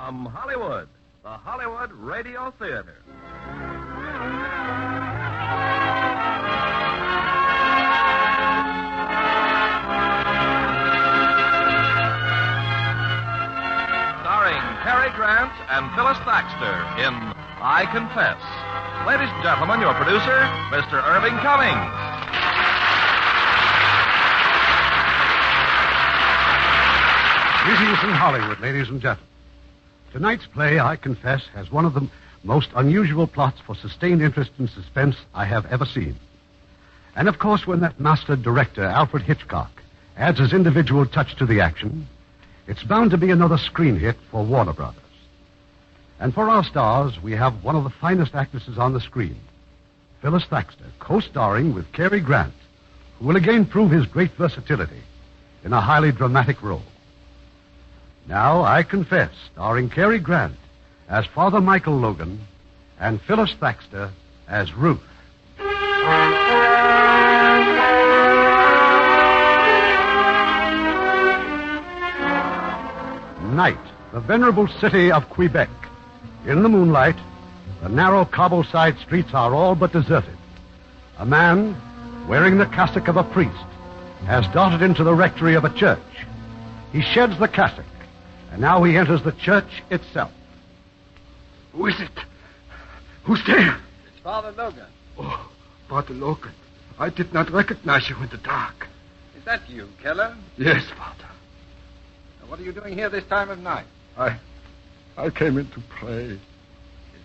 From Hollywood, the Hollywood Radio Theater. Starring Cary Grant and Phyllis Thaxter in I Confess. Ladies and gentlemen, your producer, Mr. Irving Cummings. Greetings from Hollywood, ladies and gentlemen. Tonight's play, I Confess, has one of the most unusual plots for sustained interest and suspense I have ever seen. And of course, when that master director, Alfred Hitchcock, adds his individual touch to the action, it's bound to be another screen hit for Warner Brothers. And for our stars, we have one of the finest actresses on the screen, Phyllis Thaxter, co-starring with Cary Grant, who will again prove his great versatility in a highly dramatic role. Now, I Confess, starring Cary Grant as Father Michael Logan and Phyllis Thaxter as Ruth. Night, the venerable city of Quebec. In the moonlight, the narrow cobble-side streets are all but deserted. A man, wearing the cassock of a priest, has darted into the rectory of a church. He sheds the cassock, and now he enters the church itself. Who is it? Who's there? It's Father Logan. Oh, Father Logan. I did not recognize you in the dark. Is that you, Keller? Yes, Father. Now, what are you doing here this time of night? I came in to pray. Is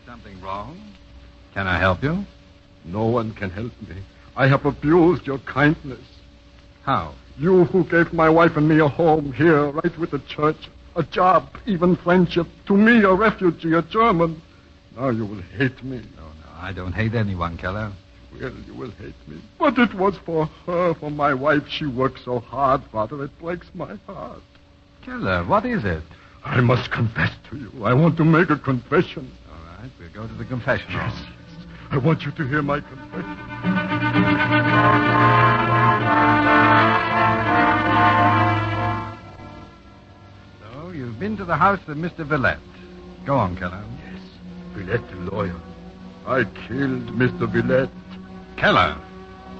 something wrong? Can I help you? No one can help me. I have abused your kindness. How? You who gave my wife and me a home here, right with the church, a job, even friendship. To me, a refugee, a German. Now you will hate me. No, I don't hate anyone, Keller. Well, you will hate me. But it was for her, for my wife. She worked so hard, Father. It breaks my heart. Keller, what is it? I must confess to you. I want to make a confession. All right, we'll go to the confessional. Yes. I want you to hear my confession. So, you've been to the house of Mr. Villette. Go on, Keller. Yes, Villette, the lawyer. I killed Mr. Villette. Keller!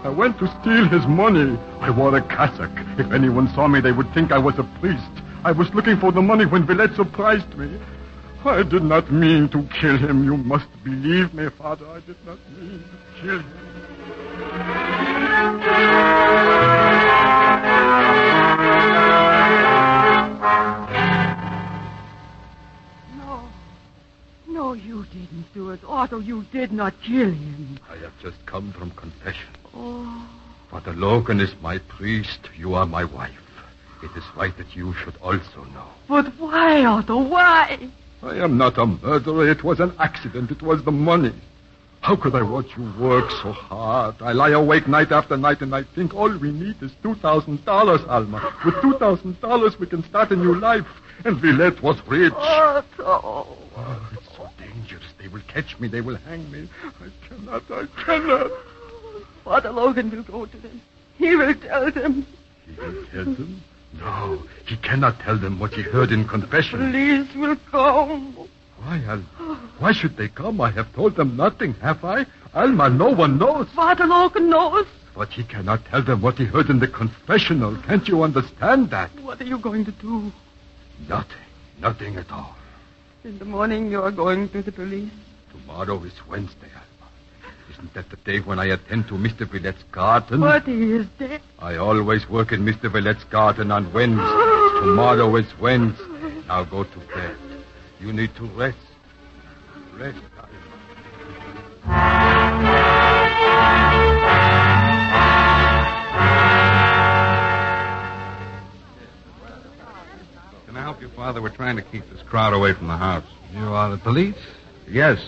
I went to steal his money. I wore a cassock. If anyone saw me, they would think I was a priest. I was looking for the money when Villette surprised me. I did not mean to kill him. You must believe me, Father. I did not mean to kill him. No, you didn't do it. Otto, you did not kill him. I have just come from confession. Oh. Father Logan is my priest. You are my wife. It is right that you should also know. But why, Otto? Why? I am not a murderer. It was an accident. It was the money. How could I watch you work so hard? I lie awake night after night, and I think all we need is $2,000, Alma. With $2,000, we can start a new life. And Villette was rich. Otto. Oh, it's so dangerous. They will catch me. They will hang me. I cannot. Father Logan will go to them. He will tell them. He will tell them? No, he cannot tell them what he heard in confession. Police will come. Why, Alma? Why should they come? I have told them nothing, have I? Alma, no one knows. Father Logan knows. But he cannot tell them what he heard in the confessional. Can't you understand that? What are you going to do? Nothing at all. In the morning, you are going to the police. Tomorrow is Wednesday, Alma. Isn't that the day when I attend to Mr. Villette's garden? But he is dead. I always work in Mr. Villette's garden on Wednesdays. Tomorrow is Wednesday. Now go to bed. You need to rest. Rest, Alma. Can I help you, Father? We're trying to keep this crowd away from the house. You are the police? Yes.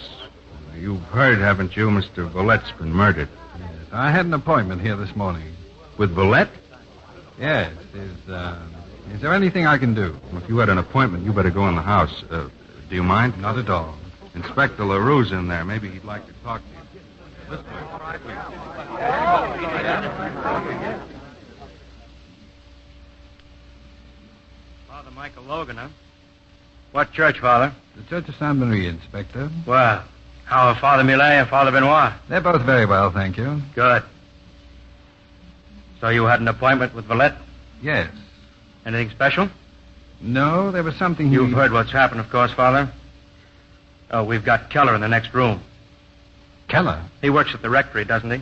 You've heard, haven't you, Mr. Villette's been murdered. Yes. I had an appointment here this morning. With Villette? Yes. Is there anything I can do? Well, if you had an appointment, you better go in the house. Do you mind? Not at all. Inspector LaRue's in there. Maybe he'd like to talk to you. This way. Father Michael Logan, huh? What church, Father? The Church of Saint Marie, Inspector. Well, how are Father Millet and Father Benoit? They're both very well, thank you. Good. So you had an appointment with Villette? Yes. Anything special? No, there was something You've heard what's happened, of course, Father. Oh, we've got Keller in the next room. Keller? He works at the rectory, doesn't he?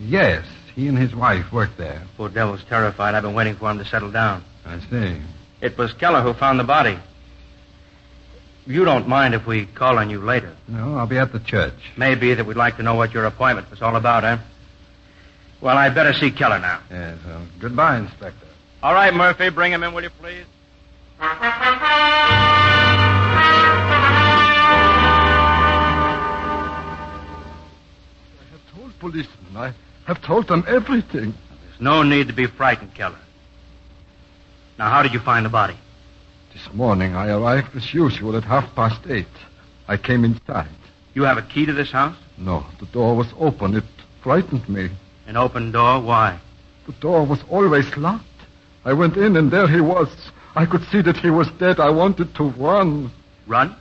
Yes. He and his wife work there. Poor devil's terrified. I've been waiting for him to settle down. I see. It was Keller who found the body. You don't mind if we call on you later? No, I'll be at the church. Maybe that we'd like to know what your appointment was all about, eh? Well, I'd better see Keller now. Yes, well, goodbye, Inspector. All right, Murphy, bring him in, will you, please? I have told policemen. I have told them everything. There's no need to be frightened, Keller. Now, how did you find the body? This morning I arrived as usual at 8:30. I came inside. You have a key to this house? No, the door was open. It frightened me. An open door? Why? The door was always locked. I went in and there he was. I could see that he was dead. I wanted to run. Run?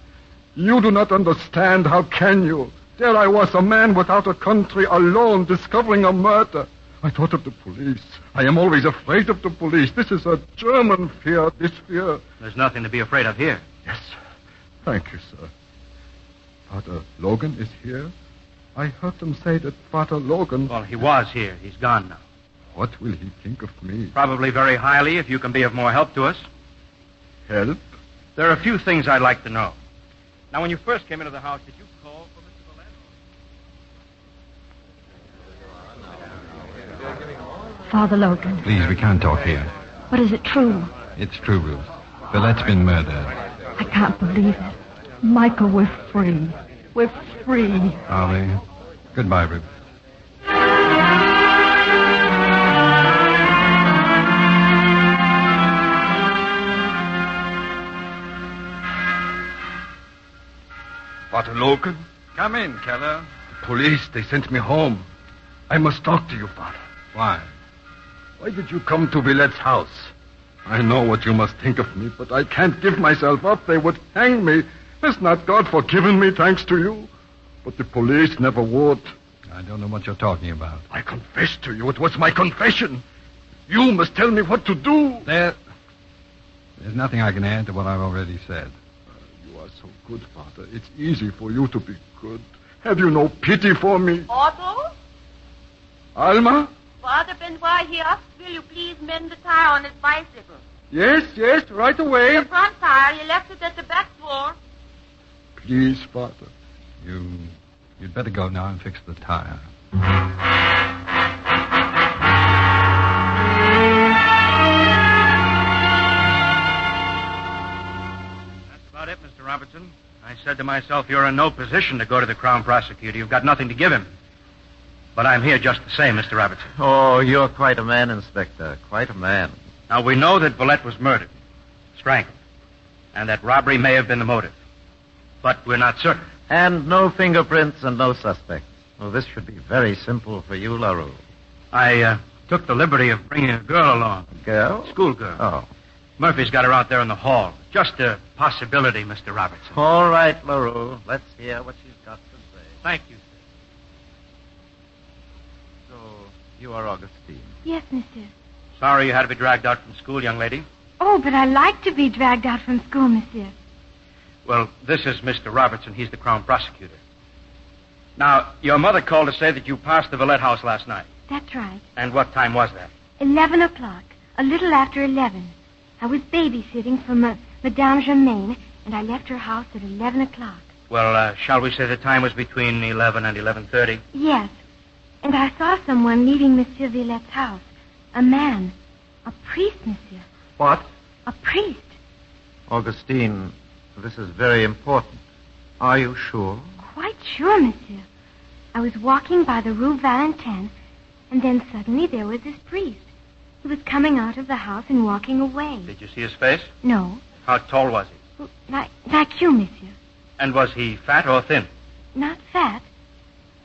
You do not understand. How can you? There I was, a man without a country, alone, discovering a murder. I thought of the police. I am always afraid of the police. This is a German fear, this fear. There's nothing to be afraid of here. Yes. Thank you, sir. Father Logan is here. I heard them say that Father Logan... Well, he was here. He's gone now. What will he think of me? Probably very highly if you can be of more help to us. Help? There are a few things I'd like to know. Now, when you first came into the house, did you call for Mr. Villette? Father Logan. Please, we can't talk here. But is it true? It's true, Ruth. Villette's been murdered. I can't believe it. Michael, we're free. We're free. Are we? Goodbye, Ruth. Father Logan? Come in, Keller. The police, they sent me home. I must talk to you, Father. Why? Why did you come to Villette's house? I know what you must think of me, but I can't give myself up. They would hang me. Has not God forgiven me, thanks to you? But the police never would. I don't know what you're talking about. I confess to you. It was my confession. You must tell me what to do. There's nothing I can add to what I've already said. You are so good, Father. It's easy for you to be good. Have you no pity for me? Otto? Alma? Father Benoit here. Will you please mend the tire on his bicycle? Yes, right away. The front tire, he left it at the back door. Please, Father. You'd better go now and fix the tire. That's about it, Mr. Robertson. I said to myself, you're in no position to go to the Crown Prosecutor. You've got nothing to give him. But I'm here just the same, Mr. Robertson. Oh, you're quite a man, Inspector. Quite a man. Now, we know that Villette was murdered, strangled, and that robbery may have been the motive. But we're not certain. And no fingerprints and no suspects. Well, this should be very simple for you, LaRue. I took the liberty of bringing a girl along. A girl? Schoolgirl. Oh. Murphy's got her out there in the hall. Just a possibility, Mr. Robertson. All right, LaRue. Let's hear what she's got to say. Thank you, sir. So, you are Augustine. Yes, monsieur. Sorry you had to be dragged out from school, young lady. Oh, but I like to be dragged out from school, monsieur. Well, this is Mr. Robertson. He's the Crown Prosecutor. Now, your mother called to say that you passed the Villette house last night. That's right. And what time was that? 11 o'clock. A little after 11. I was babysitting for Madame Germaine, and I left her house at 11 o'clock. Well, shall we say the time was between 11 and 11:30? Yes. And I saw someone leaving Monsieur Villette's house. A man. A priest, monsieur. What? A priest. Augustine, this is very important. Are you sure? Quite sure, monsieur. I was walking by the Rue Valentin, and then suddenly there was this priest. He was coming out of the house and walking away. Did you see his face? No. How tall was he? Like you, monsieur. And was he fat or thin? Not fat,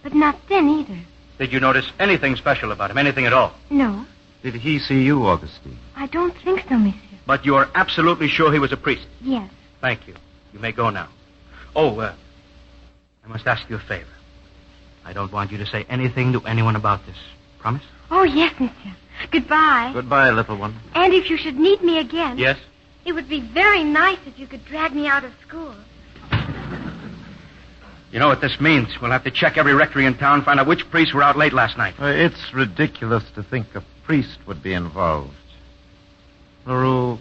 but not thin either. Did you notice anything special about him? Anything at all? No. Did he see you, Augustine? I don't think so, monsieur. But you're absolutely sure he was a priest? Yes. Thank you. You may go now. Oh, I must ask you a favor. I don't want you to say anything to anyone about this. Promise? Oh, yes, monsieur. Goodbye. Goodbye, little one. And if you should need me again... Yes? It would be very nice if you could drag me out of school. You know what this means? We'll have to check every rectory in town, find out which priests were out late last night. It's ridiculous to think a priest would be involved. LaRue,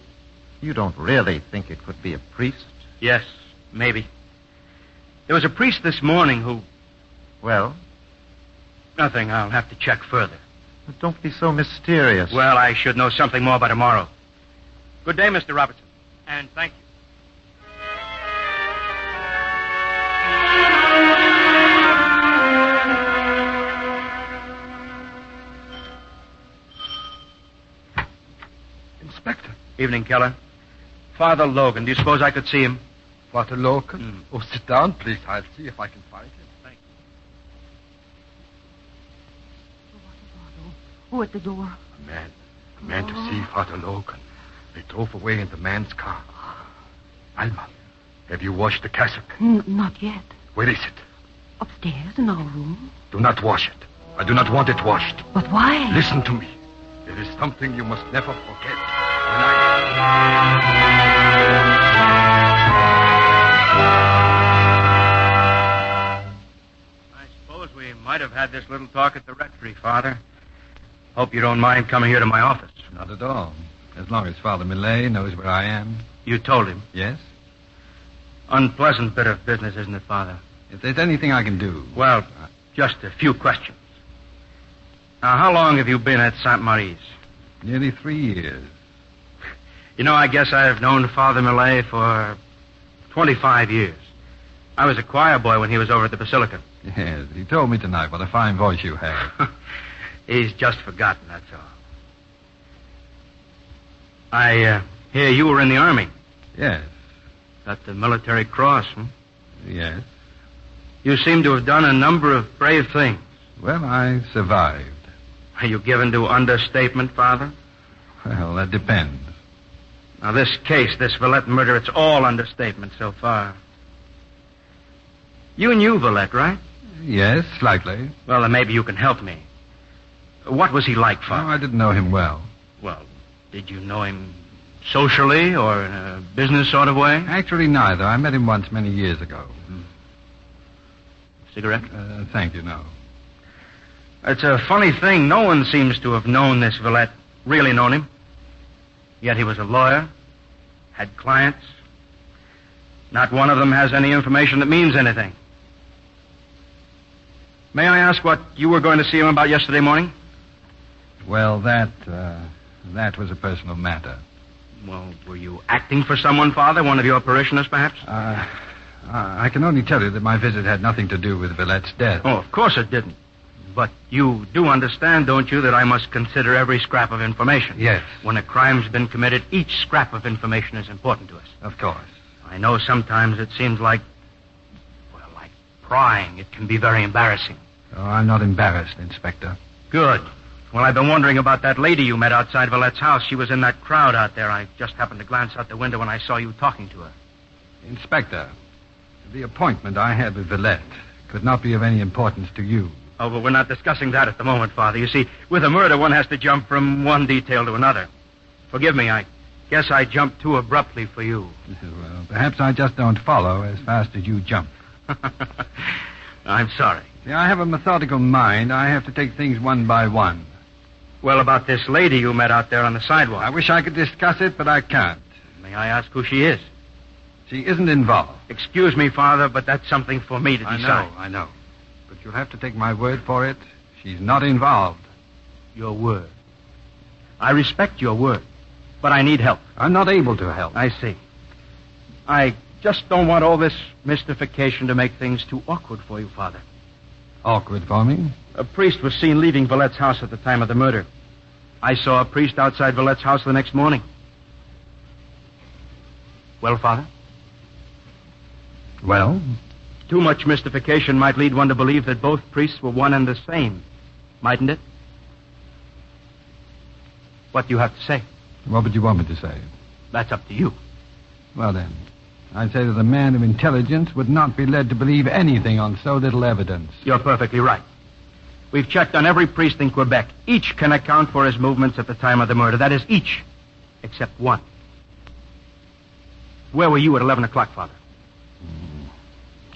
you don't really think it could be a priest? Yes, maybe. There was a priest this morning who... Well? Nothing. I'll have to check further. But don't be so mysterious. Well, I should know something more by tomorrow. Good day, Mr. Robertson. And thank you. Inspector. Evening, Keller. Father Logan. Do you suppose I could see him? Father Logan? Oh, sit down, please. I'll see if I can find him. Thank you. Who at the door? A man to see Father Logan. They drove away in the man's car. Alma, have you washed the cassock? Not yet. Where is it? Upstairs in our room. Do not wash it. I do not want it washed. But why? Listen to me. There is something you must never forget. I suppose we might have had this little talk at the rectory, Father. Hope you don't mind coming here to my office. Not at all. As long as Father Millet knows where I am. You told him? Yes? Unpleasant bit of business, isn't it, Father? If there's anything I can do. Well, just a few questions. Now, how long have you been at St. Marie's? Nearly 3 years. You know, I guess I've known Father Millet for 25 years. I was a choir boy when he was over at the Basilica. Yes, he told me tonight what a fine voice you have. He's just forgotten, that's all. I hear you were in the Army. Yes. Got the military cross, hmm? Yes. You seem to have done a number of brave things. Well, I survived. Are you given to understatement, Father? Well, that depends. Now, this case, this Villette murder, it's all understatement so far. You knew Villette, right? Yes, slightly. Well, then maybe you can help me. What was he like, Father? No, I didn't know him well. Well, did you know him socially or in a business sort of way? Actually, neither. I met him once many years ago. Cigarette? Thank you, no. It's a funny thing. No one seems to have known this Villette, really known him. Yet he was a lawyer, had clients. Not one of them has any information that means anything. May I ask what you were going to see him about yesterday morning? Well, that was a personal matter. Well, were you acting for someone, Father? One of your parishioners, perhaps? I can only tell you that my visit had nothing to do with Villette's death. Oh, of course it didn't. But you do understand, don't you, that I must consider every scrap of information? Yes. When a crime's been committed, each scrap of information is important to us. Of course. I know sometimes it seems like prying. It can be very embarrassing. Oh, I'm not embarrassed, Inspector. Good. Well, I've been wondering about that lady you met outside Villette's house. She was in that crowd out there. I just happened to glance out the window when I saw you talking to her. Inspector, the appointment I had with Villette could not be of any importance to you. Oh, but we're not discussing that at the moment, Father. You see, with a murder, one has to jump from one detail to another. Forgive me, I guess I jumped too abruptly for you. Well, perhaps I just don't follow as fast as you jump. I'm sorry. See, I have a methodical mind. I have to take things one by one. Well, about this lady you met out there on the sidewalk. I wish I could discuss it, but I can't. May I ask who she is? She isn't involved. Excuse me, Father, but that's something for me to decide. I know. But you'll have to take my word for it. She's not involved. Your word. I respect your word, but I need help. I'm not able to help. I see. I just don't want all this mystification to make things too awkward for you, Father. Awkward for me? A priest was seen leaving Villette's house at the time of the murder. I saw a priest outside Villette's house the next morning. Well, Father? Well? Too much mystification might lead one to believe that both priests were one and the same, mightn't it? What do you have to say? What would you want me to say? That's up to you. Well, then, I'd say that a man of intelligence would not be led to believe anything on so little evidence. You're perfectly right. We've checked on every priest in Quebec. Each can account for his movements at the time of the murder. That is, each, except one. Where were you at 11 o'clock, Father?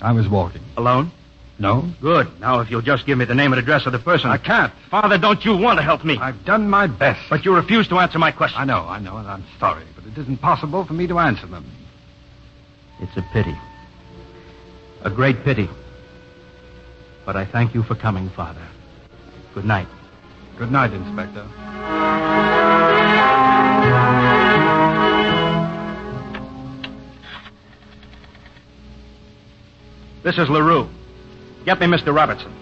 I was walking. Alone? No? Good. Now, if you'll just give me the name and address of the person. I can't. Father, don't you want to help me? I've done my best. But you refuse to answer my question. I know, and I'm sorry, but it isn't possible for me to answer them. It's a pity. A great pity. But I thank you for coming, Father. Good night. Good night, Inspector. This is LaRue. Get me Mr. Robertson.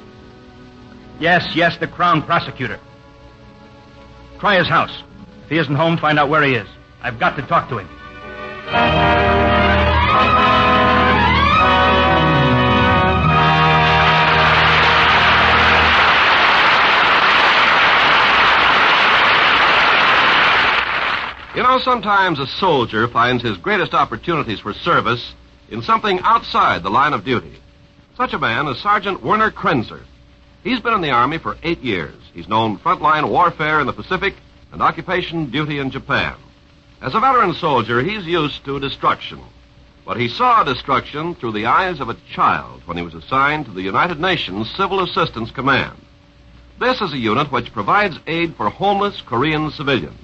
Yes, the Crown Prosecutor. Try his house. If he isn't home, find out where he is. I've got to talk to him. You know, sometimes a soldier finds his greatest opportunities for service in something outside the line of duty. Such a man is Sergeant Werner Krenzer. He's been in the Army for 8 years. He's known frontline warfare in the Pacific and occupation duty in Japan. As a veteran soldier, he's used to destruction. But he saw destruction through the eyes of a child when he was assigned to the United Nations Civil Assistance Command. This is a unit which provides aid for homeless Korean civilians.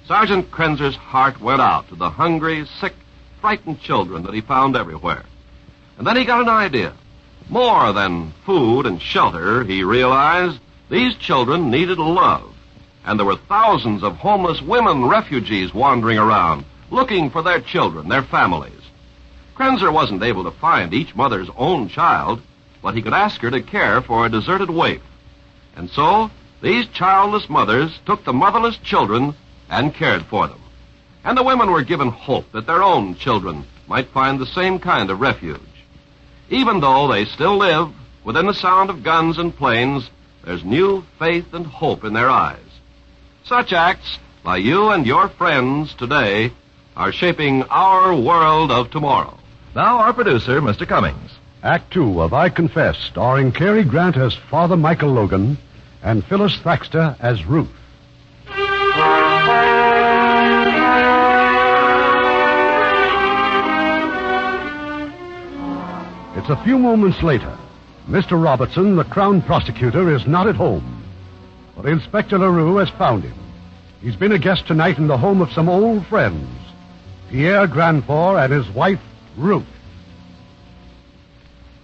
Sergeant Krenzer's heart went out to the hungry, sick, frightened children that he found everywhere. And then he got an idea. More than food and shelter, he realized these children needed love. And there were thousands of homeless women refugees wandering around, looking for their children, their families. Krenzer wasn't able to find each mother's own child, but he could ask her to care for a deserted waif. And so, these childless mothers took the motherless children and cared for them. And the women were given hope that their own children might find the same kind of refuge. Even though they still live within the sound of guns and planes, there's new faith and hope in their eyes. Such acts by you and your friends today are shaping our world of tomorrow. Now our producer, Mr. Cummings. Act 2 of I Confess, starring Cary Grant as Father Michael Logan and Phyllis Thaxter as Ruth. It's a few moments later. Mr. Robertson, the Crown Prosecutor, is not at home. But Inspector LaRue has found him. He's been a guest tonight in the home of some old friends, Pierre Granfort and his wife, Ruth.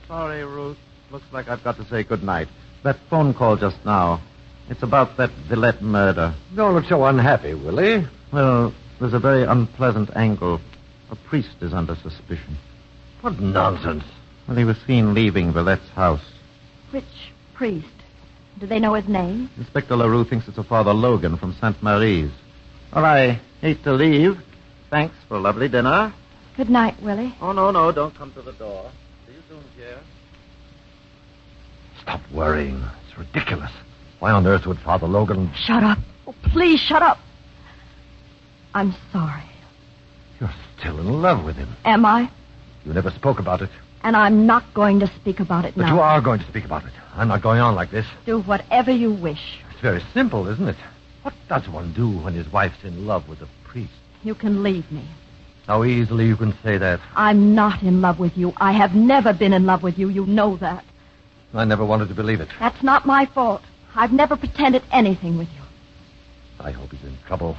Sorry, Ruth. Looks like I've got to say goodnight. That phone call just now. It's about that Villette murder. Don't look so unhappy, Willie. Well, there's a very unpleasant angle. A priest is under suspicion. What nonsense. Well, he was seen leaving Villette's house. Which priest? Do they know his name? Inspector LaRue thinks it's a Father Logan from St. Marie's. Well, I hate to leave. Thanks for a lovely dinner. Good night, Willie. Oh, no, don't come to the door. See you soon, Pierre. Stop worrying. It's ridiculous. Why on earth would Father Logan... Shut up. Oh, please, shut up. I'm sorry. You're still in love with him. Am I? You never spoke about it. And I'm not going to speak about it now. But you are going to speak about it. I'm not going on like this. Do whatever you wish. It's very simple, isn't it? What does one do when his wife's in love with a priest? You can leave me. How easily you can say that. I'm not in love with you. I have never been in love with you. You know that. I never wanted to believe it. That's not my fault. I've never pretended anything with you. I hope he's in trouble.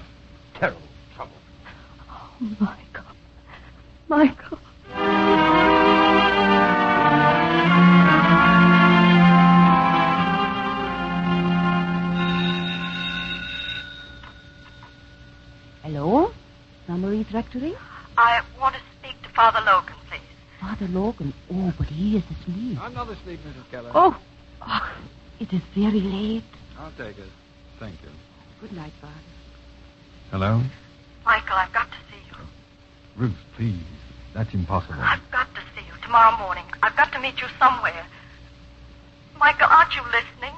Terrible trouble. Oh, Michael. Michael. Hello? Saint-Marie's Rectory? I want to speak to Father Logan, please. Father Logan? Oh, but he is asleep. I'm not asleep, Mrs. Keller. Oh, it is very late. I'll take it. Thank you. Good night, Father. Hello? Michael, I've got to see you. Ruth, please. That's impossible. I've got to see you tomorrow morning. I've got to meet you somewhere. Michael, aren't you listening?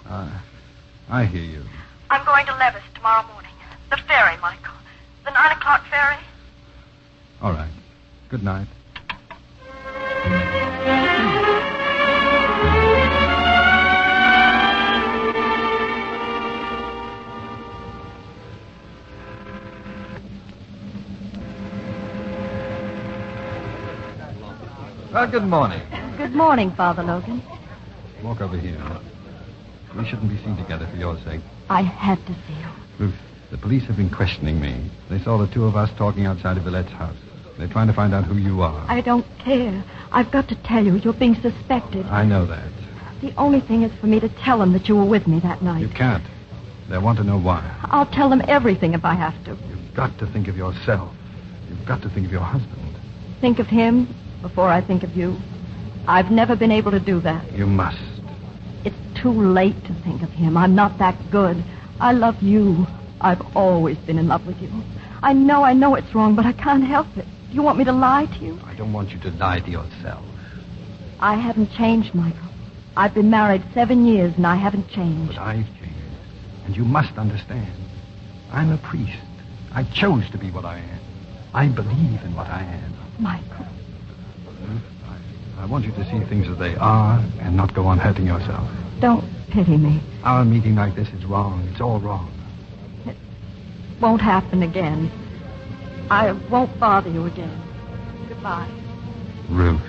I hear you. I'm going to Levis tomorrow morning. The ferry, Michael. The 9 o'clock ferry. All right. Good night. Well, good morning. Good morning, Father Logan. Walk over here. We shouldn't be seen together for your sake. I had to see you. Ruth, the police have been questioning me. They saw the two of us talking outside of Villette's house. They're trying to find out who you are. I don't care. I've got to tell you, you're being suspected. I know that. The only thing is for me to tell them that you were with me that night. You can't. They want to know why. I'll tell them everything if I have to. You've got to think of yourself. You've got to think of your husband. Think of him before I think of you. I've never been able to do that. You must. It's too late to think of him. I'm not that good. I love you. I've always been in love with you. I know it's wrong, but I can't help it. Do you want me to lie to you? I don't want you to lie to yourself. I haven't changed, Michael. I've been married 7 years, and I haven't changed. But I've changed. And you must understand. I'm a priest. I chose to be what I am. I believe in what I am. Michael. I want you to see things as they are and not go on hurting yourself. Don't pity me. Our meeting like this is wrong. It's all wrong. It won't happen again. I won't bother you again. Goodbye. Ruth.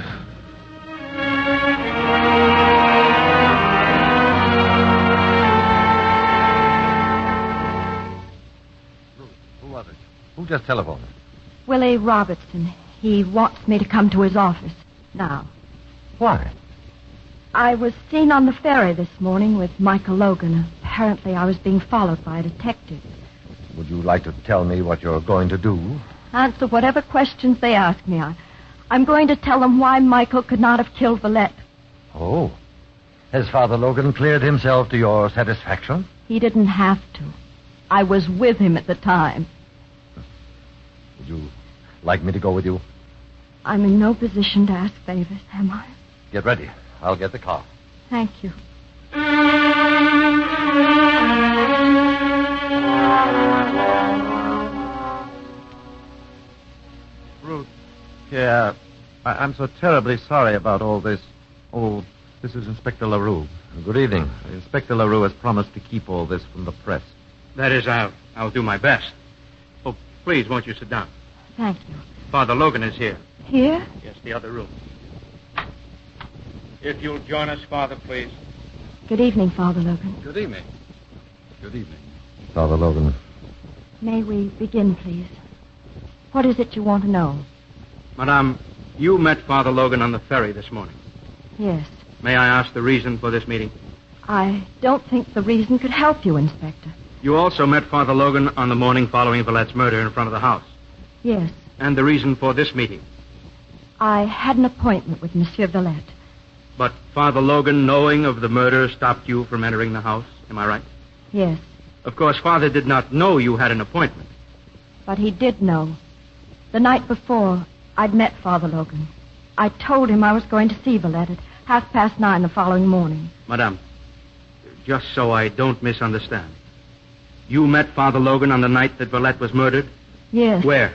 Who was it? Who just telephoned? Willie Robertson. He wants me to come to his office now. Why? I was seen on the ferry this morning with Michael Logan. Apparently I was being followed by a detective. Would you like to tell me what you're going to do? Answer whatever questions they ask me. I'm going to tell them why Michael could not have killed Villette. Oh. Has Father Logan cleared himself to your satisfaction? He didn't have to. I was with him at the time. Would you like me to go with you? I'm in no position to ask favors, am I? Get ready. I'll get the car. Thank you. Ruth. Yeah, I'm so terribly sorry about all this. Oh, this is Inspector LaRue. Good evening. Inspector LaRue has promised to keep all this from the press. That is, I'll do my best. Oh, please, won't you sit down? Thank you. Father Logan is here. Here? Yes, the other room. If you'll join us, Father, please. Good evening, Father Logan. Good evening. Good evening. Father Logan. May we begin, please? What is it you want to know? Madame, you met Father Logan on the ferry this morning. Yes. May I ask the reason for this meeting? I don't think the reason could help you, Inspector. You also met Father Logan on the morning following Villette's murder in front of the house. Yes. And the reason for this meeting? I had an appointment with Monsieur Villette. But Father Logan, knowing of the murder, stopped you from entering the house. Am I right? Yes. Of course, Father did not know you had an appointment. But he did know. The night before, I'd met Father Logan. I told him I was going to see Villette at 9:30 the following morning. Madame, just so I don't misunderstand. You met Father Logan on the night that Villette was murdered? Yes. Where?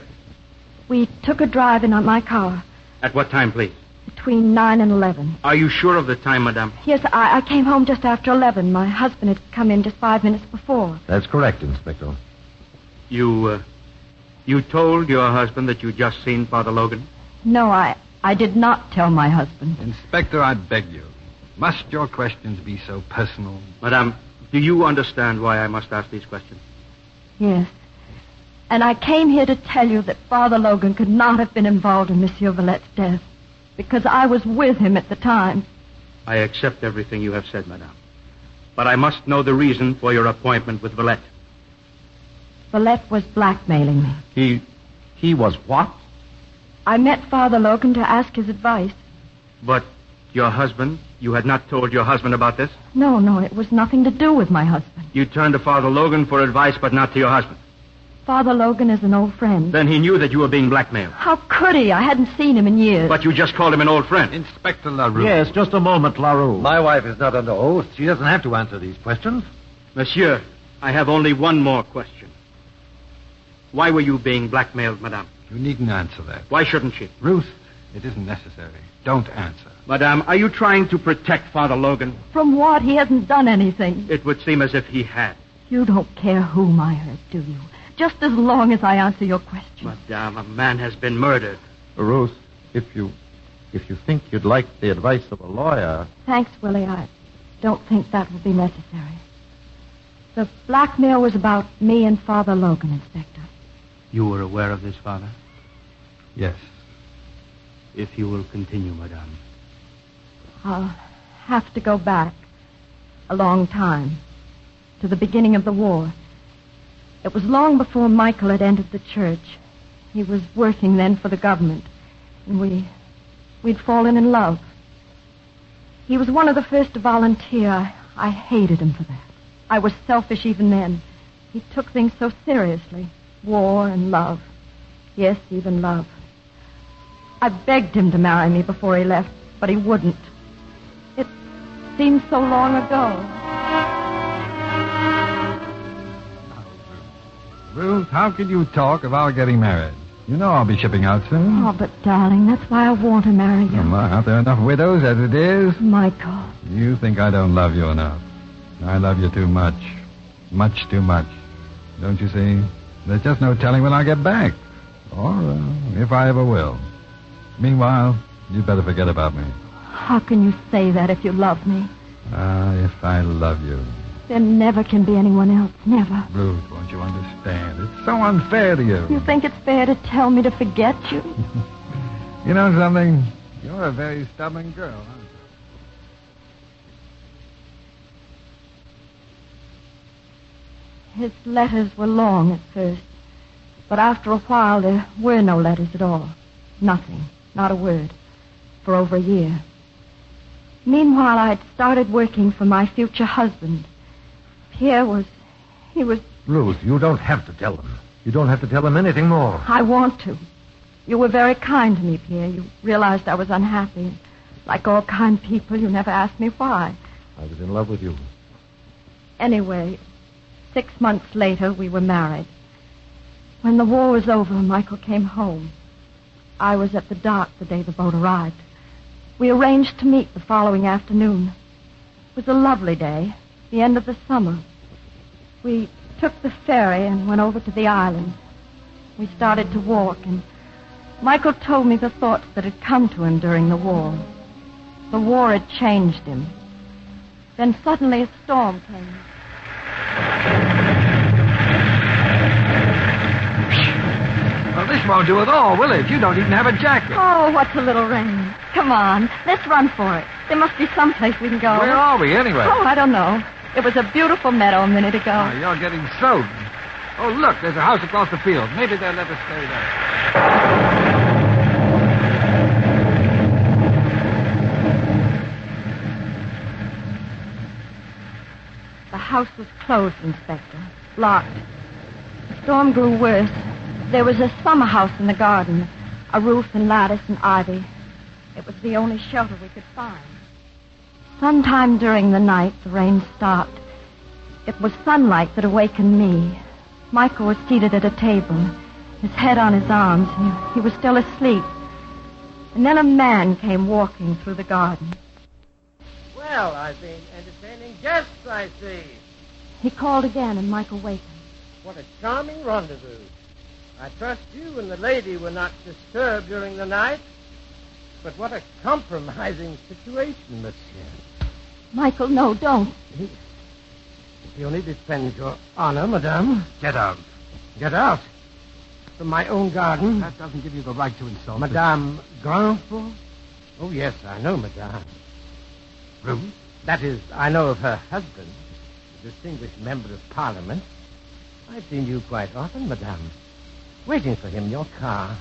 We took a drive in on my car. At what time, please? Between 9 and 11. Are you sure of the time, Madame? Yes, I came home just after 11. My husband had come in just 5 minutes before. That's correct, Inspector. You told your husband that you'd just seen Father Logan? No, I did not tell my husband. Inspector, I beg you. Must your questions be so personal? Madame, do you understand why I must ask these questions? Yes. And I came here to tell you that Father Logan could not have been involved in Monsieur Villette's death, because I was with him at the time. I accept everything you have said, Madame. But I must know the reason for your appointment with Villette. Villette was blackmailing me. He was what? I met Father Logan to ask his advice. But your husband? You had not told your husband about this? No, it was nothing to do with my husband. You turned to Father Logan for advice, but not to your husband. Father Logan is an old friend. Then he knew that you were being blackmailed. How could he? I hadn't seen him in years. But you just called him an old friend. Inspector LaRue. Yes, just a moment, LaRue. My wife is not under oath. She doesn't have to answer these questions. Monsieur, I have only one more question. Why were you being blackmailed, Madame? You needn't answer that. Why shouldn't she? Ruth, It isn't necessary. Don't answer. Madame, are you trying to protect Father Logan? From what? He hasn't done anything. It would seem as if he had. You don't care whom I hurt, do you? Just as long as I answer your question. Madame, a man has been murdered. Ruth, if you think you'd like the advice of a lawyer... Thanks, Willie. I don't think that will be necessary. The blackmail was about me and Father Logan, Inspector. You were aware of this, Father? Yes. If you will continue, Madame. I'll have to go back a long time, to the beginning of the war. It was long before Michael had entered the church. He was working then for the government, and we'd fallen in love. He was one of the first to volunteer. I hated him for that. I was selfish even then. He took things so seriously. War and love. Yes, even love. I begged him to marry me before he left, but he wouldn't. It seemed so long ago. Ruth, how could you talk of our getting married? You know I'll be shipping out soon. Oh, but darling, that's why I want to marry you. Aren't there enough widows as it is? Michael. You think I don't love you enough. I love you too much. Much too much. Don't you see? There's just no telling when I'll get back. Or if I ever will. Meanwhile, you'd better forget about me. How can you say that if you love me? If I love you. There never can be anyone else. Never. Ruth, won't you understand? It's so unfair to you. You think it's fair to tell me to forget you? You know something? You're a very stubborn girl, aren't you? His letters were long at first, but after a while there were no letters at all. Nothing, not a word, for over a year. Meanwhile, I'd started working for my future husband. Pierre was... Ruth, you don't have to tell them. You don't have to tell them anything more. I want to. You were very kind to me, Pierre. You realized I was unhappy. Like all kind people, you never asked me why. I was in love with you. Anyway, 6 months later, we were married. When the war was over, Michael came home. I was at the dock the day the boat arrived. We arranged to meet the following afternoon. It was a lovely day, the end of the summer. We took the ferry and went over to the island. We started to walk, and Michael told me the thoughts that had come to him during the war. The war had changed him. Then suddenly a storm came. Well, this won't do at all, will it? You don't even have a jacket. Oh, what's a little rain? Come on, let's run for it. There must be some place we can go. Where are we, anyway? Oh, I don't know. It was a beautiful meadow a minute ago. Oh, you're getting soaked. Oh, look, there's a house across the field. Maybe they'll let us stay there. The house was closed, Inspector. Locked. The storm grew worse. There was a summer house in the garden. A roof and lattice and ivy. It was the only shelter we could find. Sometime during the night, the rain stopped. It was sunlight that awakened me. Michael was seated at a table, his head on his arms. He was still asleep. And then a man came walking through the garden. Well, I've been entertaining guests, I see. He called again, and Michael wakened. What a charming rendezvous. I trust you and the lady were not disturbed during the night. But what a compromising situation, monsieur. Michael, no, don't. He only defends your honor, madame. Get out. Get out. From my own garden. That doesn't give you the right to insult Madame Granfort? Oh, yes, I know, madame. Ruth? That is, I know of her husband, a distinguished member of Parliament. I've seen you quite often, madame. Waiting for him in your car.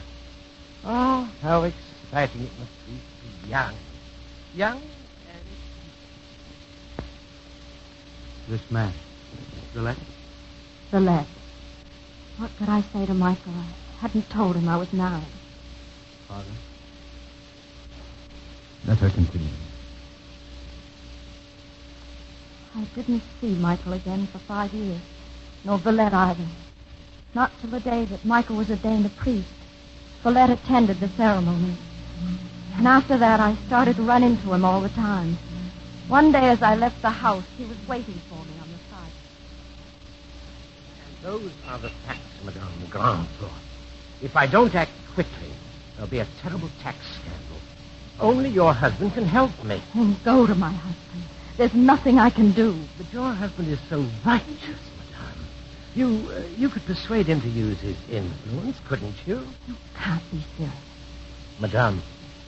Oh, how exciting it must be to be young. Young and... This man, Villette? Villette. What could I say to Michael? I hadn't told him I was married. Father? Let her continue. I didn't see Michael again for 5 years. Nor Villette either. Not till the day that Michael was ordained a priest. Villette attended the ceremony. And after that, I started to run into him all the time. One day as I left the house, he was waiting for me on the side. And those are the facts, Madame, the ground floor. If I don't act quickly, there'll be a terrible tax scandal. Only your husband can help me. Oh, go to my husband. There's nothing I can do. But your husband is so righteous, Madame. You could persuade him to use his influence, couldn't you? You can't be serious. Madame,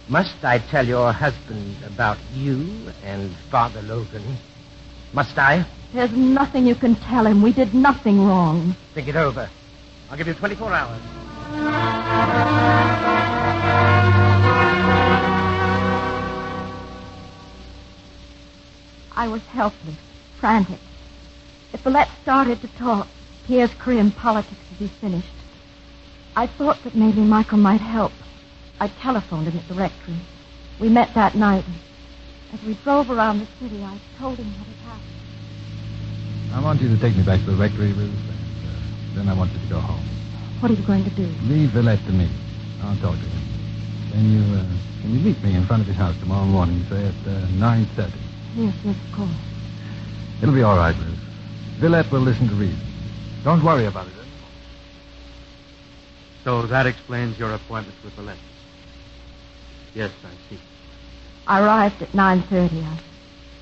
must I tell your husband about you and Father Logan? Must I? There's nothing you can tell him. We did nothing wrong. Think it over. I'll give you 24 hours. I was helpless, frantic. If Villette started to talk, Pierre's career in politics would be finished. I thought that maybe Michael might help. I telephoned him at the rectory. We met that night. As we drove around the city, I told him what had happened. I want you to take me back to the rectory, Ruth, and then I want you to go home. What are you going to do? Leave Villette to me. I'll talk to him. Can you meet me in front of his house tomorrow morning, say at 9:30? Yes, of course. It'll be all right, Ruth. Villette will listen to reason. Don't worry about it anymore. So that explains your appointment with Villette. Yes, I see. I arrived at 9:30. I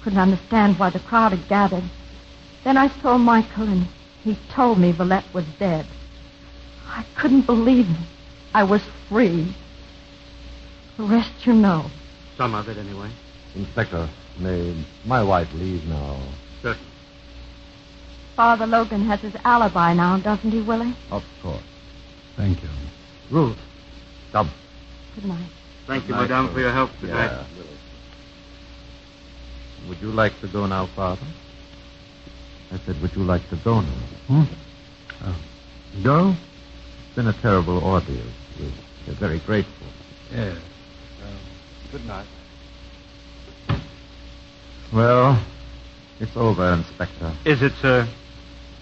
couldn't understand why the crowd had gathered. Then I saw Michael, and he told me Villette was dead. I couldn't believe it. I was free. The rest you know. Some of it, anyway. Inspector, may my wife leave now? Certainly. Father Logan has his alibi now, doesn't he, Willie? Of course. Thank you. Ruth, come. Good night. Thank you, Madame, for your help today. Yeah. Would you like to go now, Father? I said, would you like to go now? Go? It's been a terrible ordeal. We're very grateful. Yes. Good night. Well, it's over, Inspector. Is it, sir?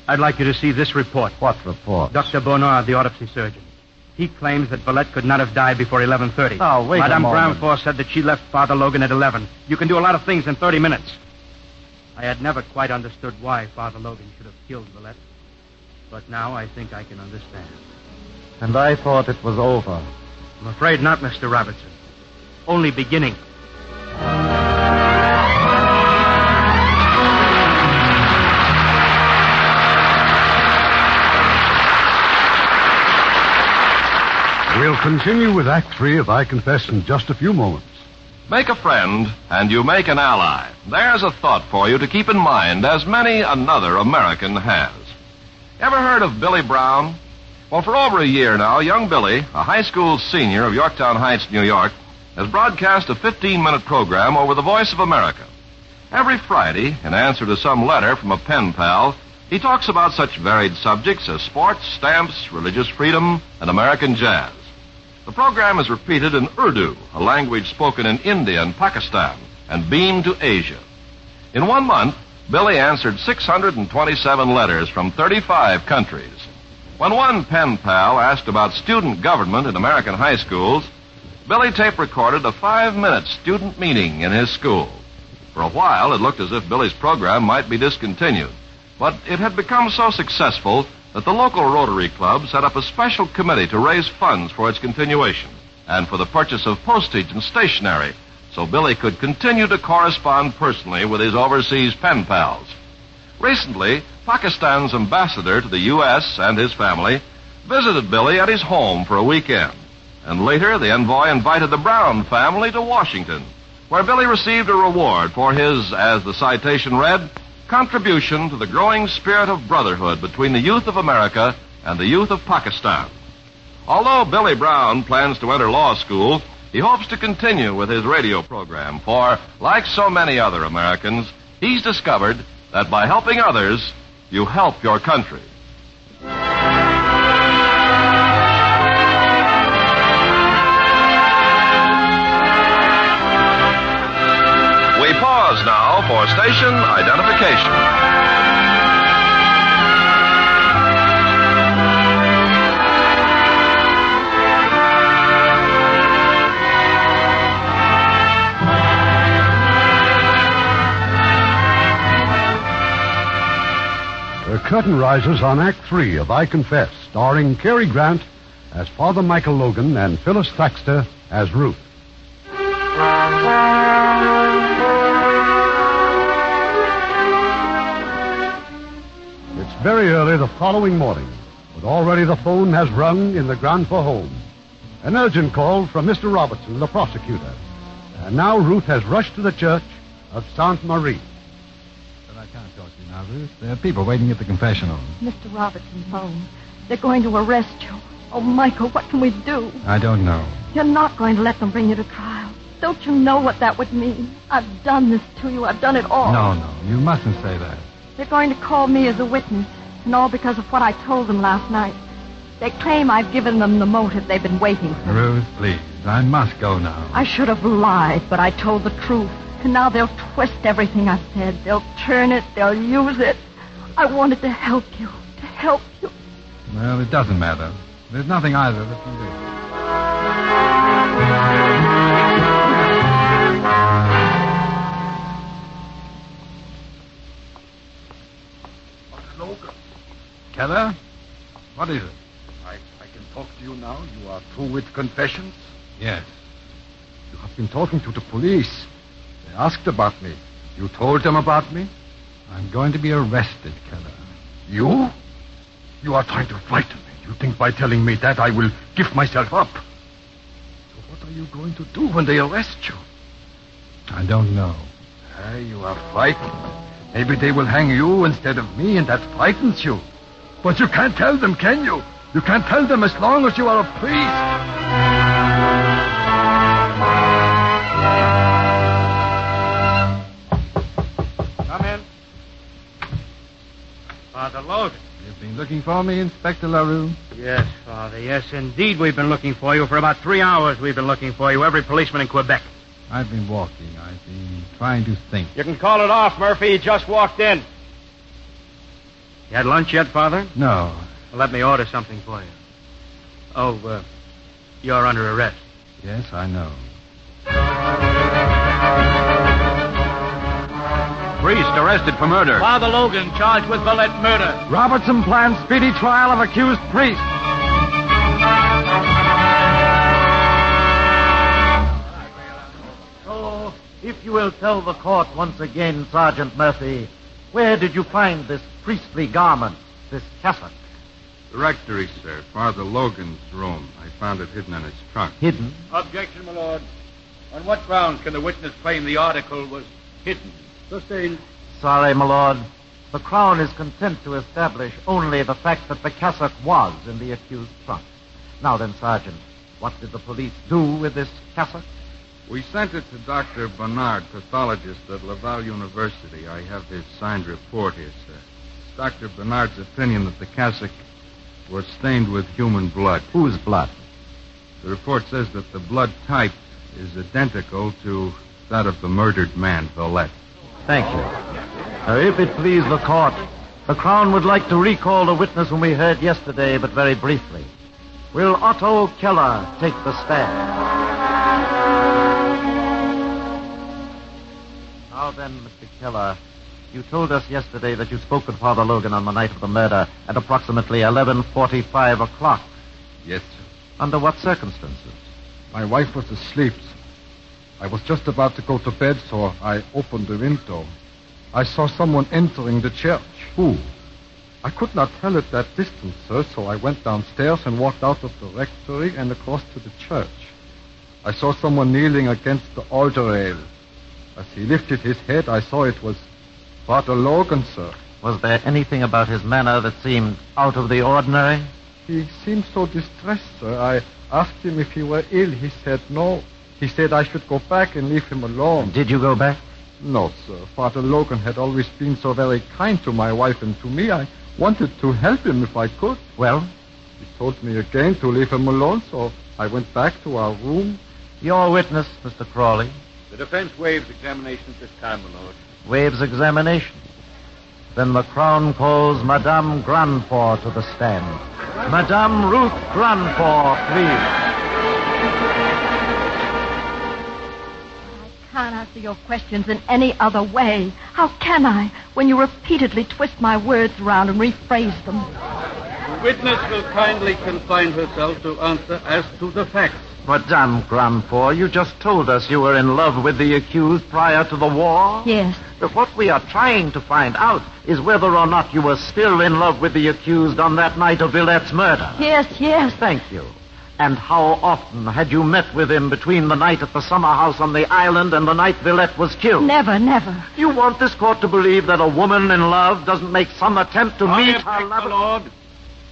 I'd like you to see this report. What report? Dr. Bonnard, the autopsy surgeon. He claims that Villette could not have died before 11:30. Oh, wait Madame a moment. Brownforth said that she left Father Logan at 11. You can do a lot of things in 30 minutes. I had never quite understood why Father Logan should have killed Villette. But now I think I can understand. And I thought it was over. I'm afraid not, Mr. Robertson. Only beginning. We'll continue with Act 3 of I Confess in just a few moments. Make a friend, and you make an ally. There's a thought for you to keep in mind, as many another American has. Ever heard of Billy Brown? Well, for over a year now, young Billy, a high school senior of Yorktown Heights, New York, has broadcast a 15-minute program over the Voice of America. Every Friday, in answer to some letter from a pen pal, he talks about such varied subjects as sports, stamps, religious freedom, and American jazz. The program is repeated in Urdu, a language spoken in India and Pakistan, and beamed to Asia. In 1 month, Billy answered 627 letters from 35 countries. When one pen pal asked about student government in American high schools, Billy tape recorded a 5-minute student meeting in his school. For a while, it looked as if Billy's program might be discontinued, but it had become so successful that the local Rotary Club set up a special committee to raise funds for its continuation and for the purchase of postage and stationery so Billy could continue to correspond personally with his overseas pen pals. Recently, Pakistan's ambassador to the U.S. and his family visited Billy at his home for a weekend. And later, the envoy invited the Brown family to Washington, where Billy received a reward for his, as the citation read, contribution to the growing spirit of brotherhood between the youth of America and the youth of Pakistan. Although Billy Brown plans to enter law school, he hopes to continue with his radio program, for, like so many other Americans, he's discovered that by helping others, you help your country. We pause now for station identification. curtain rises on Act 3 of I Confess, starring Cary Grant as Father Michael Logan and Phyllis Thaxter as Ruth. It's very early the following morning, but already the phone has rung in the Granfor home. An urgent call from Mr. Robertson, the prosecutor. And now Ruth has rushed to the church of Sainte Marie. But I can't talk to you now, Ruth. There are people waiting at the confessional. Mr. Robertson phoned. They're going to arrest you. Oh, Michael, what can we do? I don't know. You're not going to let them bring you to trial. Don't you know what that would mean? I've done this to you. I've done it all. No, you mustn't say that. They're going to call me as a witness, and all because of what I told them last night. They claim I've given them the motive they've been waiting for. Ruth, please. I must go now. I should have lied, but I told the truth. And now they'll twist everything I've said. They'll turn it. They'll use it. I wanted to help you. To help you. Well, it doesn't matter. There's nothing either of us can do. Logan. Keller? What is it? I can talk to you now. You are through with confessions? Yes. You have been talking to the police. They asked about me. You told them about me? I'm going to be arrested, Keller. You? You are trying to frighten me. You think by telling me that I will give myself up. So what are you going to do when they arrest you? I don't know. You are frightened. Maybe they will hang you instead of me, and that frightens you. But you can't tell them, can you? You can't tell them as long as you are a priest. Come in. Father Logan. You've been looking for me, Inspector LaRue? Yes, Father. Yes, indeed. We've been looking for you. For about 3 hours, we've been looking for you. Every policeman in Quebec. I've been walking. I've been trying to think. You can call it off, Murphy. He just walked in. You had lunch yet, Father? No. Well, let me order something for you. Oh, you're under arrest. Yes, I know. Priest arrested for murder. Father Logan charged with Valette murder. Robertson plans speedy trial of accused priest. So, if you will tell the court once again, Sergeant Murphy, where did you find this priestly garment, this cassock? The rectory, sir. Father Logan's room. I found it hidden in his trunk. Hidden? Objection, my lord. On what grounds can the witness claim the article was hidden? Sustained. Sorry, my lord. The Crown is content to establish only the fact that the cassock was in the accused's trunk. Now then, Sergeant, what did the police do with this cassock? We sent it to Dr. Bernard, pathologist at Laval University. I have his signed report here, sir. It's Dr. Bernard's opinion that the cassock was stained with human blood. Whose blood? The report says that the blood type is identical to that of the murdered man, Valette. Thank you. If it please the court, the Crown would like to recall the witness whom we heard yesterday, but very briefly. Will Otto Keller take the stand? Now then, Mr. Keller, you told us yesterday that you spoke with Father Logan on the night of the murder at approximately 11:45 o'clock. Yes, sir. Under what circumstances? My wife was asleep, sir. I was just about to go to bed, so I opened the window. I saw someone entering the church. Who? I could not tell at that distance, sir, so I went downstairs and walked out of the rectory and across to the church. I saw someone kneeling against the altar rail. As he lifted his head, I saw it was Father Logan, sir. Was there anything about his manner that seemed out of the ordinary? He seemed so distressed, sir. I asked him if he were ill. He said no. He said I should go back and leave him alone. Did you go back? No, sir. Father Logan had always been so very kind to my wife and to me. I wanted to help him if I could. Well? He told me again to leave him alone, so I went back to our room. Your witness, Mr. Crawley. The defense waives examination at this time, my lord. Waives examination. Then the Crown calls Madame Granfor to the stand. Madame Ruth Granfor, please. I can't answer your questions in any other way. How can I, when you repeatedly twist my words around and rephrase them? The witness will kindly confine herself to answer as to the facts. Madame Grandfort, you just told us you were in love with the accused prior to the war? Yes. But what we are trying to find out is whether or not you were still in love with the accused on that night of Villette's murder. Yes. Thank you. And how often had you met with him between the night at the summer house on the island and the night Villette was killed? Never. You want this court to believe that a woman in love doesn't make some attempt to meet her lover? My lord.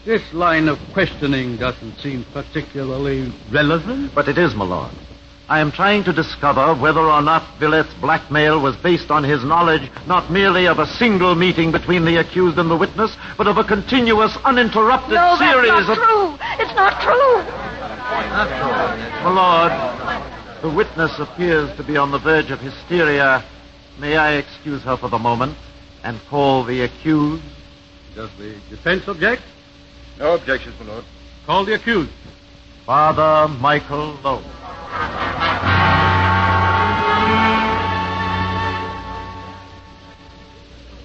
This line of questioning doesn't seem particularly relevant. But it is, my lord. I am trying to discover whether or not Villette's blackmail was based on his knowledge not merely of a single meeting between the accused and the witness, but of a continuous, uninterrupted series of... No, that's not true. It's not true. My lord, the witness appears to be on the verge of hysteria. May I excuse her for the moment and call the accused? Does the defense object? No objections, my lord. Call the accused. Father Michael Lowe.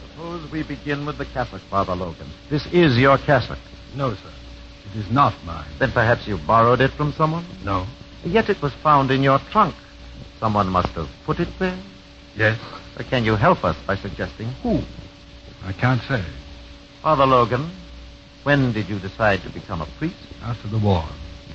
Suppose we begin with the cassock, Father Logan. This is your cassock. No, sir. It is not mine. Then perhaps you borrowed it from someone? No. Yet it was found in your trunk. Someone must have put it there? Yes. Can you help us by suggesting who? I can't say. Father Logan, when did you decide to become a priest? After the war.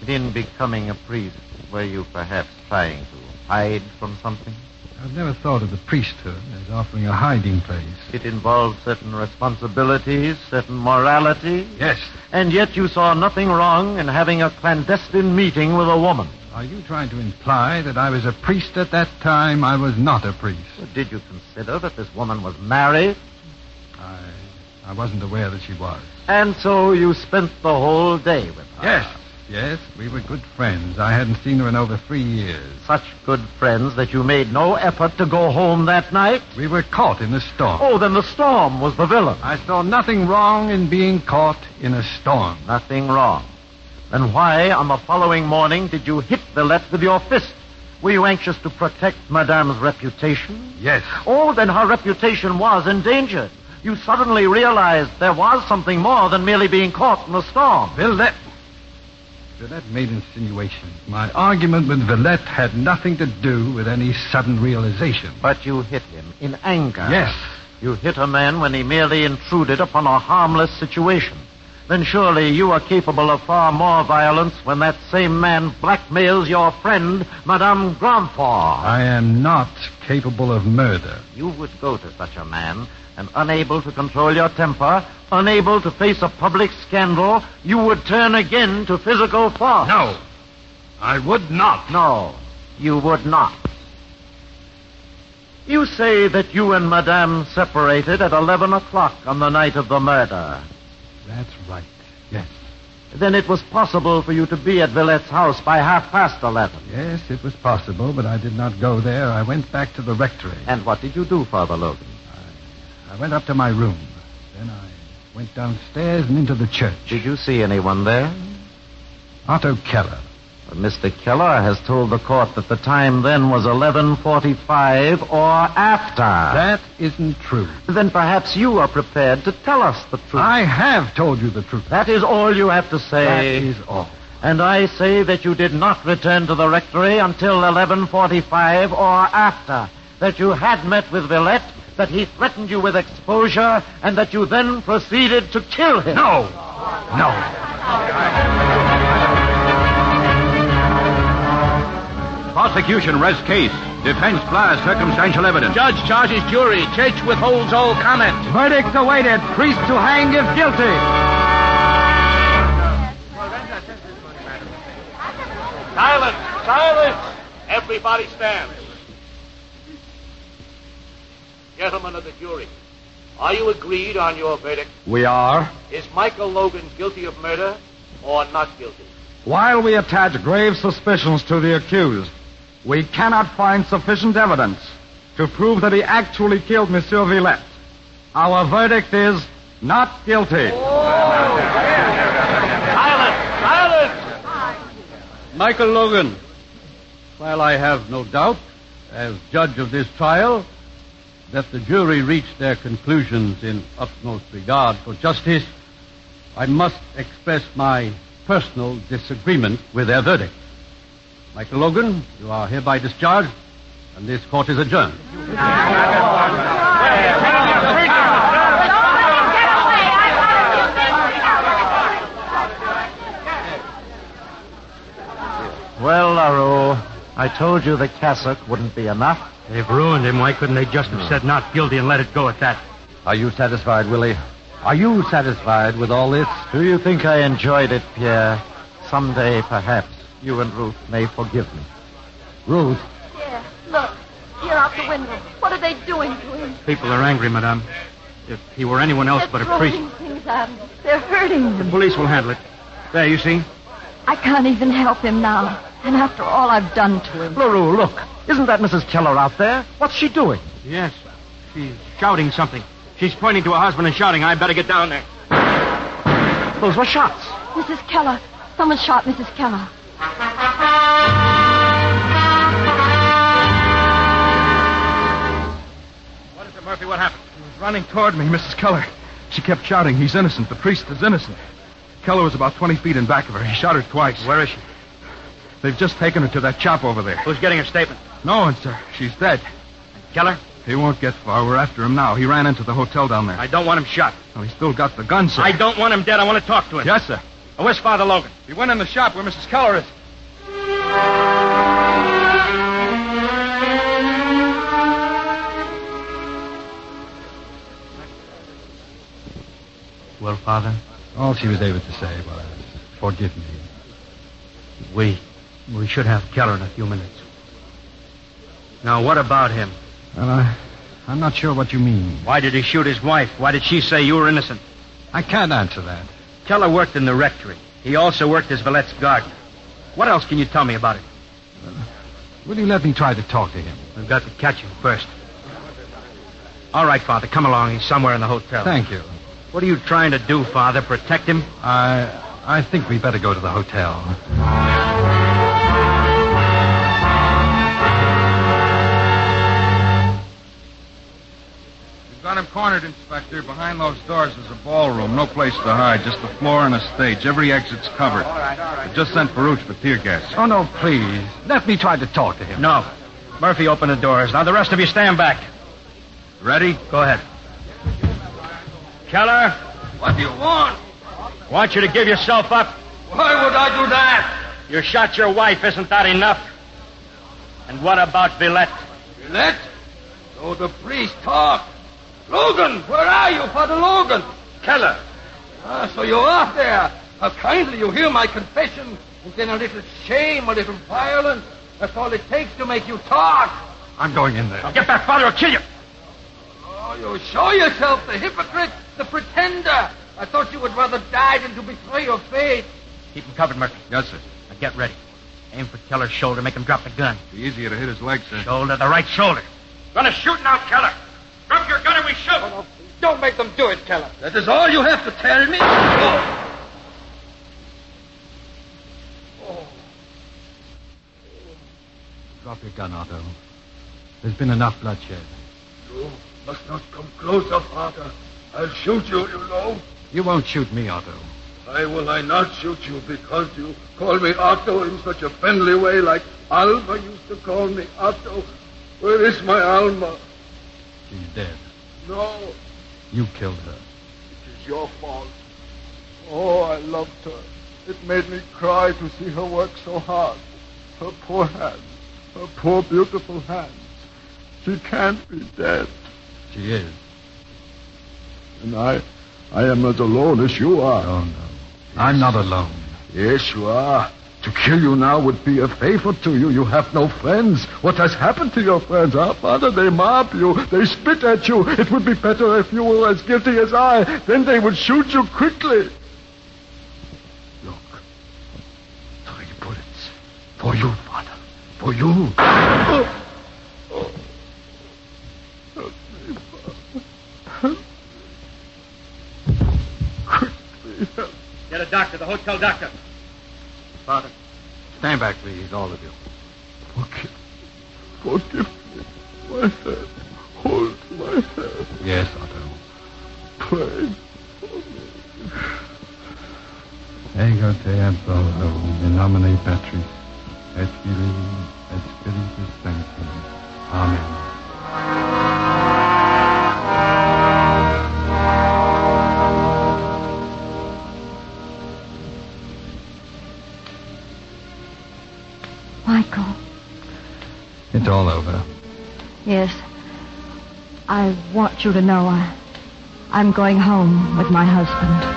In becoming a priest, were you perhaps trying to hide from something? I've never thought of the priesthood as offering a hiding place. It involved certain responsibilities, certain morality. Yes. And yet you saw nothing wrong in having a clandestine meeting with a woman. Are you trying to imply that I was a priest at that time? I was not a priest. Did you consider that this woman was married? I wasn't aware that she was. And so you spent the whole day with her? Yes, we were good friends. I hadn't seen her in over 3 years. Such good friends that you made no effort to go home that night? We were caught in a storm. Oh, then the storm was the villain. I saw nothing wrong in being caught in a storm. Nothing wrong. Then why, on the following morning, did you hit Villette with your fist? Were you anxious to protect Madame's reputation? Yes. Oh, then her reputation was endangered. You suddenly realized there was something more than merely being caught in a storm. Villette made insinuations. My argument with Villette had nothing to do with any sudden realization. But you hit him in anger. Yes. You hit a man when he merely intruded upon a harmless situation. Then surely you are capable of far more violence when that same man blackmails your friend, Madame Grandfort. I am not capable of murder. You would go to such a man, and unable to control your temper, unable to face a public scandal, you would turn again to physical force. No, I would not. No, you would not. You say that you and Madame separated at 11 o'clock on the night of the murder. That's right, yes. Then it was possible for you to be at Villette's house by 11:30. Yes, it was possible, but I did not go there. I went back to the rectory. And what did you do, Father Logan? I went up to my room. Then I went downstairs and into the church. Did you see anyone there? Otto Keller. But Mr. Keller has told the court that the time then was 11:45 or after. That isn't true. Then perhaps you are prepared to tell us the truth. I have told you the truth. That is all you have to say. That is all. And I say that you did not return to the rectory until 11:45 or after. That you had met with Villette, that he threatened you with exposure, and that you then proceeded to kill him. No. Prosecution rests case. Defense blast circumstantial evidence. Judge charges jury. Church withholds all comment. Verdict awaited. Priest to hang if guilty. Silence! Everybody stand. Gentlemen of the jury, are you agreed on your verdict? We are. Is Michael Logan guilty of murder or not guilty? While we attach grave suspicions to the accused, we cannot find sufficient evidence to prove that he actually killed Monsieur Villette. Our verdict is not guilty. Silence! Michael Logan, while I have no doubt as judge of this trial, that the jury reach their conclusions in utmost regard for justice, I must express my personal disagreement with their verdict. Michael Logan, you are hereby discharged, and this court is adjourned. Well, LaRue, I told you the cassock wouldn't be enough. They've ruined him. Why couldn't they just have said not guilty and let it go at that? Are you satisfied, Willie? Are you satisfied with all this? Do you think I enjoyed it, Pierre? Someday, perhaps, you and Ruth may forgive me. Ruth? Yeah, look. Here out the window. What are they doing to him? People are angry, Madame. If he were anyone else but a priest. They're throwing things at him. They're hurting him. The police will handle it. There, you see? I can't even help him now. And after all I've done to him. LaRue, look. Isn't that Mrs. Keller out there? What's she doing? Yes. She's shouting something. She's pointing to her husband and shouting, "I better get down there." Those were shots. Mrs. Keller. Someone shot Mrs. Keller. What is it, Murphy? What happened? He was running toward me, Mrs. Keller. She kept shouting, "He's innocent. The priest is innocent." Keller was about 20 feet in back of her. He shot her twice. Where is she? They've just taken her to that shop over there. Who's getting her statement? No one, sir. She's dead. Keller? He won't get far. We're after him now. He ran into the hotel down there. I don't want him shot. Well, he's still got the gun, sir. I don't want him dead. I want to talk to him. Yes, sir. Oh, where's Father Logan? He went in the shop where Mrs. Keller is. Well, Father? All she was able to say was, "Forgive me." We should have Keller in a few minutes. Now, what about him? Well, I'm not sure what you mean. Why did he shoot his wife? Why did she say you were innocent? I can't answer that. Keller worked in the rectory. He also worked as Villette's gardener. What else can you tell me about it? Will you let me try to talk to him? We've got to catch him first. All right, Father, come along. He's somewhere in the hotel. Thank you. What are you trying to do, Father? Protect him? I think we better go to the hotel. We've got him cornered, Inspector. Behind those doors is a ballroom. No place to hide. Just the floor and a stage. Every exit's covered. All right. I just sent Baruch for tear gas. Oh, no, please. Let me try to talk to him. No. Murphy, open the doors. Now, the rest of you stand back. Ready? Go ahead. Keller? What do you want? I want you to give yourself up. Why would I do that? You shot your wife. Isn't that enough? And what about Villette? Villette? So the priest talked. Logan, where are you, Father Logan? Keller. So you are there. How kindly you hear my confession. And then a little shame, a little violence. That's all it takes to make you talk. I'm going in there. Now get back, Father, or kill you. Oh, you show yourself the hypocrite, the pretender. I thought you would rather die than to betray your faith. Keep him covered, Murphy. Yes, sir. Now get ready. Aim for Keller's shoulder. Make him drop the gun. Be easier to hit his leg, sir. Shoulder, the right shoulder. Gonna shoot now, Keller. Drop your gun and we shoot. Oh, no. Don't make them do it, Keller. That is all you have to tell me. Drop your gun, Otto. There's been enough bloodshed. You must not come closer, Father. I'll shoot you, you know. You won't shoot me, Otto. Why will I not shoot you? Because you call me Otto in such a friendly way, like Alma used to call me Otto. Where is my Alma? She's dead. No, You killed her. it is your fault. Oh, I loved her. It made me cry to see her work so hard. Her poor hands. Her poor, beautiful hands. She can't be dead. She is. And I am as alone as you are. Oh, no. I'm not alone. Yes, you are. To kill you now would be a favor to you. You have no friends. What has happened to your friends, huh, Father? They mob you. They spit at you. It would be better if you were as guilty as I. Then they would shoot you quickly. Look. 3 bullets. For you, Father. For you. Get a doctor, the hotel doctor. Father, stand back, please, all of you. Forgive my head. Hold my head. Yes, Otto. Pray. Ego te absolvo, in nomine Patris, et Filii, et Spiritus Sancti. Amen. Michael. It's all over. Yes. I want you to know I'm going home with my husband.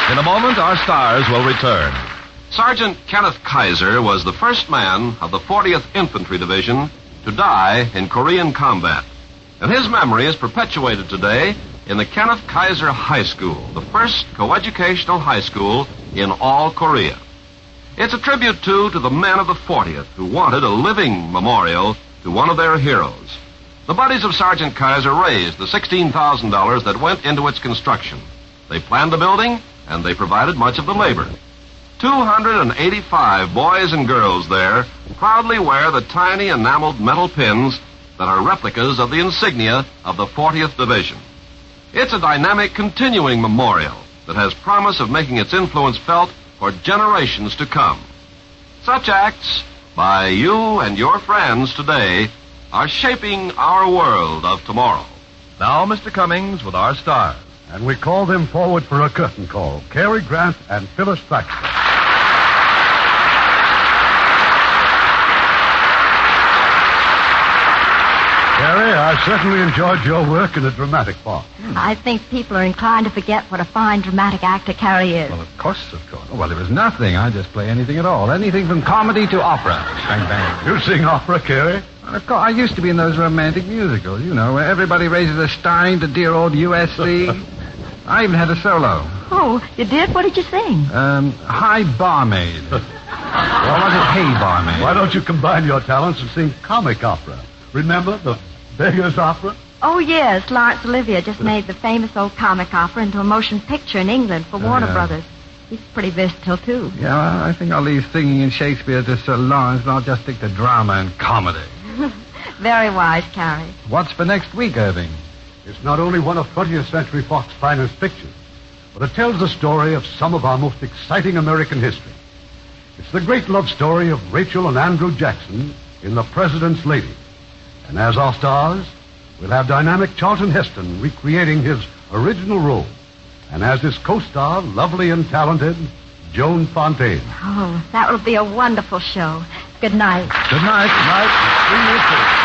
In a moment, our stars will return. Sergeant Kenneth Kaiser was the first man of the 40th Infantry Division to die in Korean combat. And his memory is perpetuated today in the Kenneth Kaiser High School, the first coeducational high school in all Korea. It's a tribute, too, to the men of the 40th who wanted a living memorial to one of their heroes. The buddies of Sergeant Kaiser raised the $16,000 that went into its construction. They planned the building, and they provided much of the labor. 285 boys and girls there proudly wear the tiny enameled metal pins that are replicas of the insignia of the 40th Division. It's a dynamic, continuing memorial that has promise of making its influence felt for generations to come. Such acts by you and your friends today are shaping our world of tomorrow. Now, Mr. Cummings with our stars. And we call them forward for a curtain call. Cary Grant and Phyllis Thaxter. Cary, I certainly enjoyed your work in a dramatic part. I think people are inclined to forget what a fine dramatic actor Cary is. Well, of course. Well, it was nothing. I just play anything at all. Anything from comedy to opera. Bang, bang. You sing opera, Cary? Of course, I used to be in those romantic musicals, where everybody raises a stein to dear old USC. I even had a solo. Oh, you did? What did you sing? Hi, Barmaid. Or was it Hey, Barmaid? Why don't you combine your talents and sing comic opera? Remember the Beggar's Opera? Oh, yes. Laurence Olivier just made the famous old comic opera into a motion picture in England for Warner Brothers. He's pretty versatile, too. Yeah, well, I think I'll leave singing in Shakespeare to Sir Lawrence, and I'll just stick to drama and comedy. Very wise, Cary. What's for next week, Irving? It's not only one of 20th Century Fox finest pictures, but it tells the story of some of our most exciting American history. It's the great love story of Rachel and Andrew Jackson in The President's Lady. And as our stars, we'll have dynamic Charlton Heston recreating his original role. And as his co-star, lovely and talented, Joan Fontaine. Oh, that will be a wonderful show. Good night. Good night. Good night. See you soon.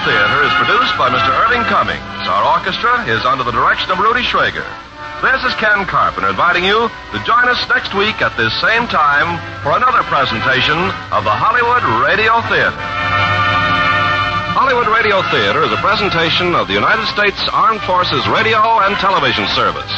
Theater is produced by Mr. Irving Cummings. Our orchestra is under the direction of Rudy Schrager. This is Ken Carpenter inviting you to join us next week at this same time for another presentation of the Hollywood Radio Theater. Hollywood Radio Theater is a presentation of the United States Armed Forces Radio and Television Service.